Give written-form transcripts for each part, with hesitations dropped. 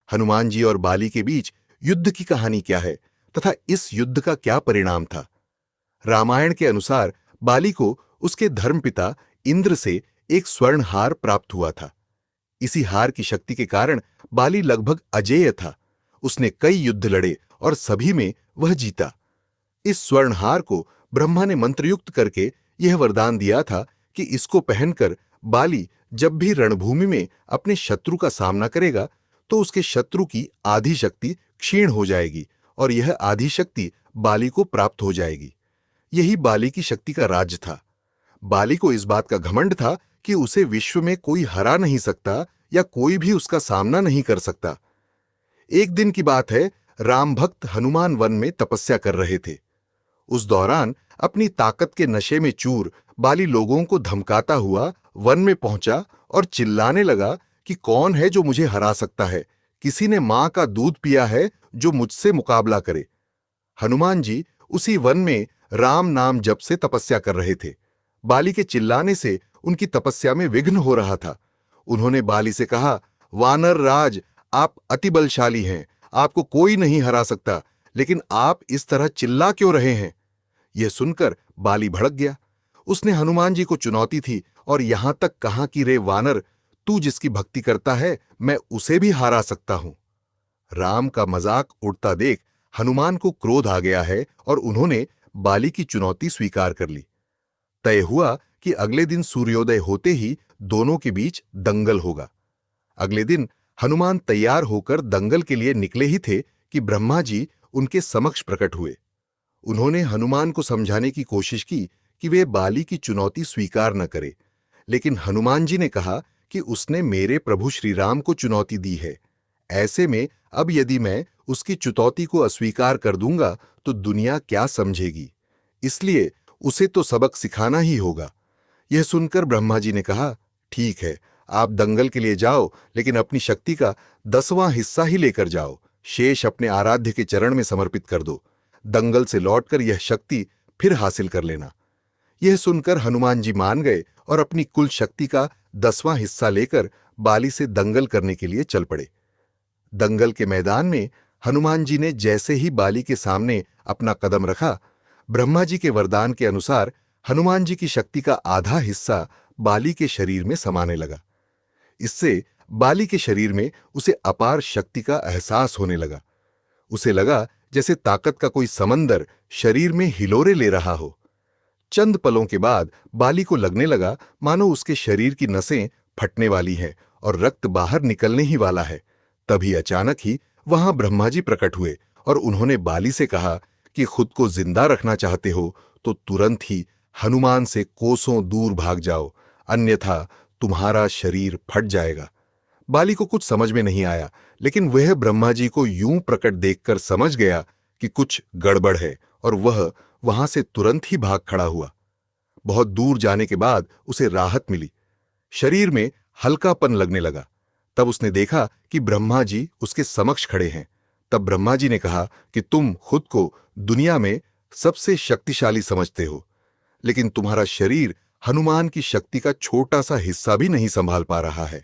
हनुमान जी और बाली के बीच युद्ध की कहानी क्या है तथा इस युद्ध का क्या परिणाम था? रामायण के अनुसार बाली को उसके धर्मपिता इंद्र से एक स्वर्ण हार प्राप्त हुआ था। इसी हार की शक्ति के कारण बाली लगभग अजेय था। उसने कई युद्ध लड़े और सभी में वह जीता। इस स्वर्ण हार को ब्रह्मा ने मंत्रयुक्त करके यह वरदान दिया था कि इसको पहनकर बाली जब भी रणभूमि में अपने शत्रु का सामना करेगा तो उसके शत्रु की आधी शक्ति क्षीण हो जाएगी और यह आधी शक्ति बाली को प्राप्त हो जाएगी। यही बाली की शक्ति का राज था। बाली को इस बात का घमंड था कि उसे विश्व में कोई हरा नहीं सकता या कोई भी उसका सामना नहीं कर सकता। एक दिन की बात है, राम भक्त हनुमान वन में तपस्या कर रहे थे। उस दौरान अपनी ताकत के नशे में चूर बाली लोगों को धमकाता हुआ वन में पहुंचा और चिल्लाने लगा कि कौन है जो मुझे हरा सकता है? किसी ने मां का दूध पिया है जो मुझसे मुकाबला करे। हनुमान जी उसी वन में राम नाम जप से तपस्या कर रहे थे। बाली के चिल्लाने से उनकी तपस्या में विघ्न हो रहा था। उन्होंने बाली से कहा, वानर राज, आप अति बलशाली हैं, आपको कोई नहीं हरा सकता, लेकिन आप इस तरह चिल्ला क्यों रहे हैं? यह सुनकर बाली भड़क गया। उसने हनुमान जी को चुनौती थी और यहां तक कहा कि रे वानर, तू जिसकी भक्ति करता है मैं उसे भी हारा सकता हूं। राम का मजाक उड़ता देख हनुमान को क्रोध आ गया है और उन्होंने बाली की चुनौती स्वीकार कर ली। तय हुआ कि अगले दिन सूर्योदय होते ही दोनों के बीच दंगल होगा। अगले दिन हनुमान तैयार होकर दंगल के लिए निकले ही थे कि ब्रह्मा जी उनके समक्ष प्रकट हुए। उन्होंने हनुमान को समझाने की कोशिश की कि वे बाली की चुनौती स्वीकार न करे, लेकिन हनुमान जी ने कहा कि उसने मेरे प्रभु श्री राम को चुनौती दी है। ऐसे में अब यदि मैं उसकी चुनौती को अस्वीकार कर दूंगा तो दुनिया क्या समझेगी, इसलिए उसे तो सबक सिखाना ही होगा। यह सुनकर ब्रह्मा जी ने कहा, ठीक है, आप दंगल के लिए जाओ, लेकिन अपनी शक्ति का 10वां हिस्सा ही लेकर जाओ। शेष अपने आराध्य के चरण में समर्पित कर दो। दंगल से लौटकर यह शक्ति फिर हासिल कर लेना। यह सुनकर हनुमान जी मान गए और अपनी कुल शक्ति का 10वां हिस्सा लेकर बाली से दंगल करने के लिए चल पड़े। दंगल के मैदान में हनुमान जी ने जैसे ही बाली के सामने अपना कदम रखा, ब्रह्मा जी के वरदान के अनुसार हनुमान जी की शक्ति का आधा हिस्सा बाली के शरीर में समाने लगा। इससे बाली के शरीर में उसे अपार शक्ति का एहसास होने लगा। उसे लगा जैसे ताकत का कोई समंदर शरीर में हिलोरे ले रहा हो। चंद पलों के बाद बाली को लगने लगा मानो उसके शरीर की नसें फटने वाली हैं और रक्त बाहर निकलने ही वाला है। तभी अचानक ही वहां ब्रह्मा जी प्रकट हुए और उन्होंने बाली से कहा कि खुद को जिंदा रखना चाहते हो तो तुरंत ही हनुमान से कोसों दूर भाग जाओ, अन्यथा तुम्हारा शरीर फट जाएगा। बाली को कुछ समझ में नहीं आया, लेकिन वह ब्रह्मा जी को यूं प्रकट देखकर समझ गया कि कुछ गड़बड़ है और वह वहां से तुरंत ही भाग खड़ा हुआ। बहुत दूर जाने के बाद उसे राहत मिली। शरीर में हल्कापन लगने लगा। तब उसने देखा कि ब्रह्मा जी उसके समक्ष खड़े हैं। तब ब्रह्मा जी ने कहा कि तुम खुद को दुनिया में सबसे शक्तिशाली समझते हो, लेकिन तुम्हारा शरीर हनुमान की शक्ति का छोटा सा हिस्सा भी नहीं संभाल पा रहा है।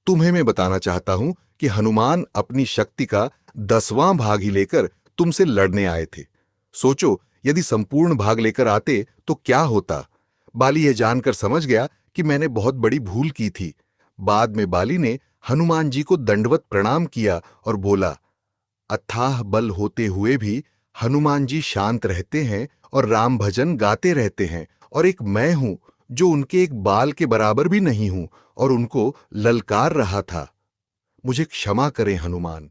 तुम्हें मैं बताना चाहता हूं कि हनुमान अपनी शक्ति का 10वां भाग ही लेकर तुमसे लड़ने आए थे। सोचो, यदि संपूर्ण भाग लेकर आते तो क्या होता। बाली यह जानकर समझ गया कि मैंने बहुत बड़ी भूल की थी। बाद में बाली ने हनुमान जी को दंडवत प्रणाम किया और बोला, अथाह बल होते हुए भी हनुमान जी शांत रहते हैं और राम भजन गाते रहते हैं, और एक मैं हूं जो उनके एक बाल के बराबर भी नहीं हूं और उनको ललकार रहा था। मुझे क्षमा करें हनुमान।